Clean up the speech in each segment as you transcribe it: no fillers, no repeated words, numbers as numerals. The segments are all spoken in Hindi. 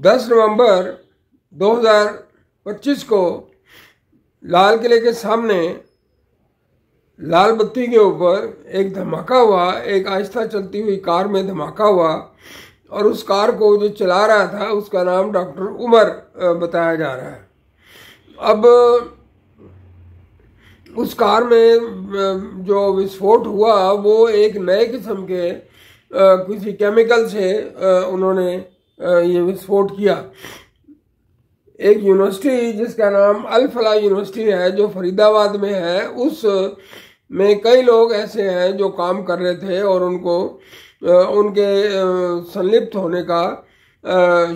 10 नवंबर 2025 को लाल किले के सामने लाल बत्ती के ऊपर एक धमाका हुआ। एक आहिस्ता चलती हुई कार में धमाका हुआ और उस कार को जो चला रहा था उसका नाम डॉक्टर उमर बताया जा रहा है। अब उस कार में जो विस्फोट हुआ वो एक नए किस्म के किसी केमिकल से उन्होंने ये विस्फोट किया। एक यूनिवर्सिटी जिसका अल फलाह यूनिवर्सिटी है जो फरीदाबाद में है, उस में कई लोग ऐसे हैं जो काम कर रहे थे और उनको उनके संलिप्त होने का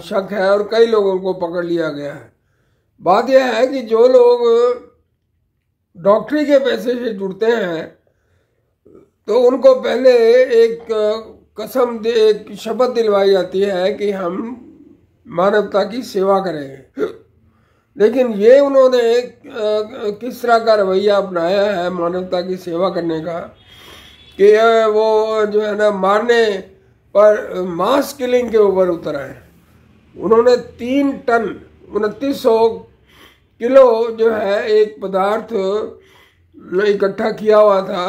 शक है और कई लोगों को पकड़ लिया गया है। बात यह है कि जो लोग डॉक्टरी के पैसे से जुड़ते हैं तो उनको पहले एक एक शपथ दिलवाई जाती है कि हम मानवता की सेवा करेंगे, लेकिन ये उन्होंने किस तरह का रवैया अपनाया है मानवता की सेवा करने का कि वो जो है ना मारने पर मास किलिंग के ऊपर उतर आए। उन्होंने 3 टन 2900 किलो जो है एक पदार्थ इकट्ठा किया हुआ था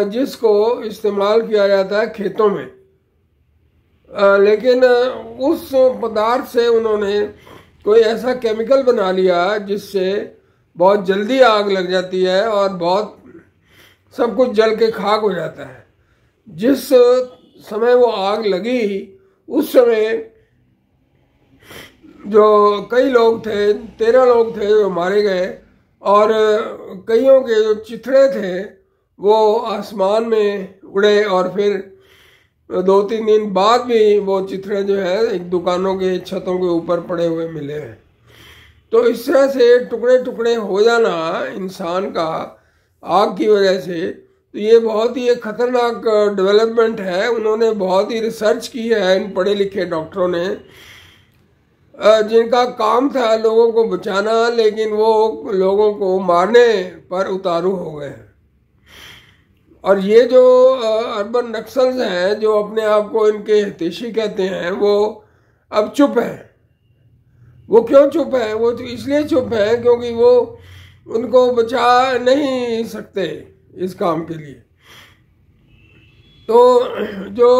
जिसको इस्तेमाल किया जाता है खेतों में, लेकिन उस पदार्थ से उन्होंने कोई ऐसा केमिकल बना लिया जिससे बहुत जल्दी आग लग जाती है और बहुत सब कुछ जल के खाक हो जाता है। जिस समय वो आग लगी उस समय जो कई लोग थे, 13 लोग थे जो मारे गए और कईयों के जो चिथड़े थे वो आसमान में उड़े और फिर 2-3 दिन बाद भी वो चिथड़े जो है एक दुकानों के छतों के ऊपर पड़े हुए मिले हैं। तो इस तरह से टुकड़े टुकड़े हो जाना इंसान का आग की वजह से, तो ये बहुत ही एक खतरनाक डेवलपमेंट है। उन्होंने बहुत ही रिसर्च की है इन पढ़े लिखे डॉक्टरों ने, जिनका काम था लोगों को बचाना, लेकिन वो लोगों को मारने पर उतारू हो गए। और ये जो अर्बन नक्सल्स हैं जो अपने आप को इनके हितैषी कहते हैं, वो अब चुप हैं। वो क्यों चुप है? वो तो इसलिए चुप है क्योंकि वो उनको बचा नहीं सकते इस काम के लिए। तो जो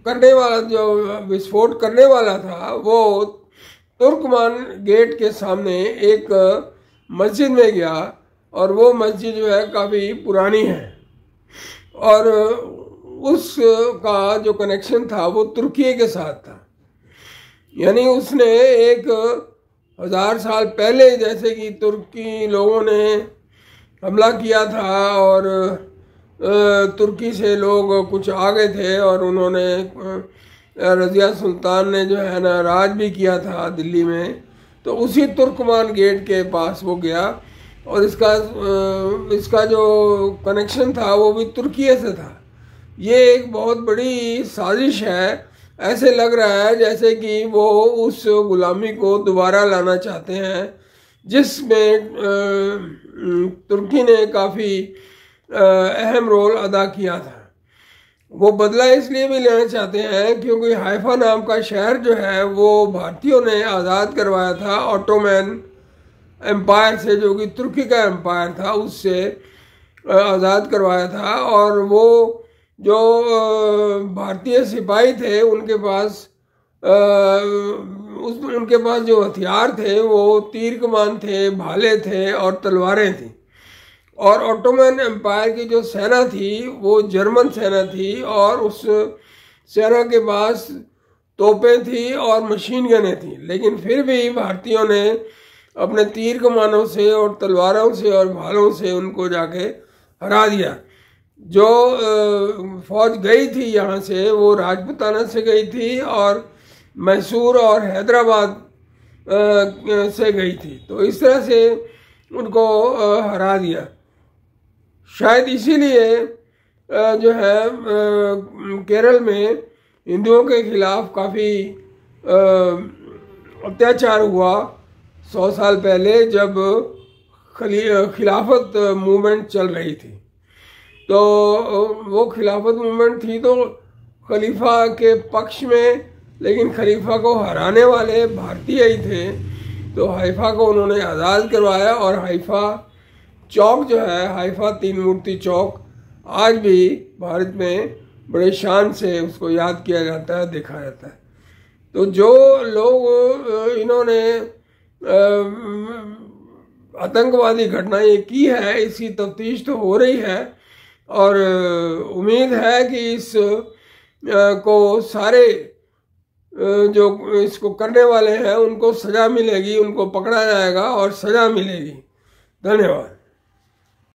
करने वाला, जो विस्फोट करने वाला था, वो तुर्कमान गेट के सामने एक मस्जिद में गया और वो मस्जिद जो है काफ़ी पुरानी है और उसका जो कनेक्शन था वो तुर्की के साथ था। यानी उसने 1000 साल पहले जैसे कि तुर्की लोगों ने हमला किया था और तुर्की से लोग कुछ आ गए थे और उन्होंने रज़िया सुल्तान ने जो है ना राज भी किया था दिल्ली में, तो उसी तुर्कमान गेट के पास वो गया और इसका जो कनेक्शन था वो भी तुर्की से था। ये एक बहुत बड़ी साजिश है। ऐसे लग रहा है जैसे कि वो उस गुलामी को दोबारा लाना चाहते हैं जिसमें तुर्की ने काफ़ी अहम रोल अदा किया था। वो बदला इसलिए भी लेना चाहते हैं क्योंकि हाइफा नाम का शहर जो है वो भारतीयों ने आज़ाद करवाया था ऑटोमन एम्पायर से, जो कि तुर्की का एम्पायर था, उससे आज़ाद करवाया था। और वो जो भारतीय सिपाही थे उनके पास जो हथियार थे वो तीर कमान थे, भाले थे और तलवारें थी। और ऑटोमन एम्पायर की जो सेना थी वो जर्मन सेना थी और उस सेना के पास तोपें थी और मशीन गनें थी, लेकिन फिर भी भारतीयों ने अपने तीर कमानों से और तलवारों से और भालों से उनको जाके हरा दिया। जो फौज गई थी यहाँ से वो राजपुताना से गई थी और मैसूर और हैदराबाद से गई थी, तो इस तरह से उनको हरा दिया। शायद इसीलिए जो है केरल में हिंदुओं के खिलाफ काफ़ी अत्याचार हुआ 100 साल पहले जब खिलाफत मूवमेंट चल रही थी। तो वो खिलाफत मूवमेंट थी तो खलीफा के पक्ष में लेकिन खलीफा को हराने वाले भारतीय ही थे। तो हाइफा को उन्होंने आज़ाद करवाया और हाइफा चौक जो है, हाइफा तीन मूर्ति चौक, आज भी भारत में बड़े शान से उसको याद किया जाता है, देखा जाता है। तो जो लोग इन्होंने आतंकवादी घटनाएं की है, इसकी तफ्तीश तो हो रही है और उम्मीद है कि इस को सारे जो इसको करने वाले हैं उनको सज़ा मिलेगी, उनको पकड़ा जाएगा और सज़ा मिलेगी। धन्यवाद।